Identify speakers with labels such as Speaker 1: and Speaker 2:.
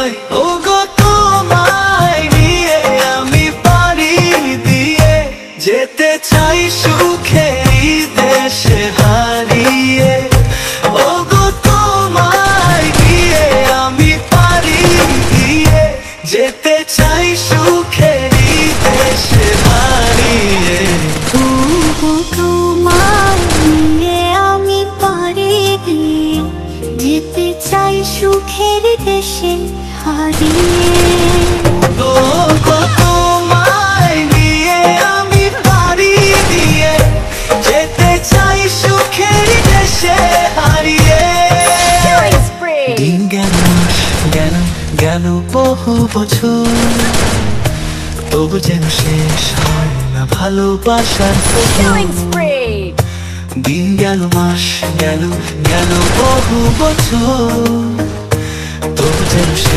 Speaker 1: হয়। ও গো তোমায় নিয়ে আমি পাড়ি দিয়ে যেতে চাই সুখেরই দেশে হারিয়ে। ও গো তোমায় নিয়ে আমি পাড়ি দিয়ে যেতে চাই সুখেরই দেশে হারিয়ে।
Speaker 2: ও গো তোমায় নিয়ে আমি পাড়ি দিয়ে যেতে চাই সুখের দেশে হারিয়ে।
Speaker 1: ও গো তোমায় নিয়ে আমি পাড়ি দিয়ে যেতে চাই সুখের দেশে হারিয়ে। দিন গেল মাস গেল গেল বহু বছর, তবু যেন শেষ হয় না ভালোবাসার প্রথম। দিন গেল মাস গেল গেল বহু বছর, তবু যেন শেষ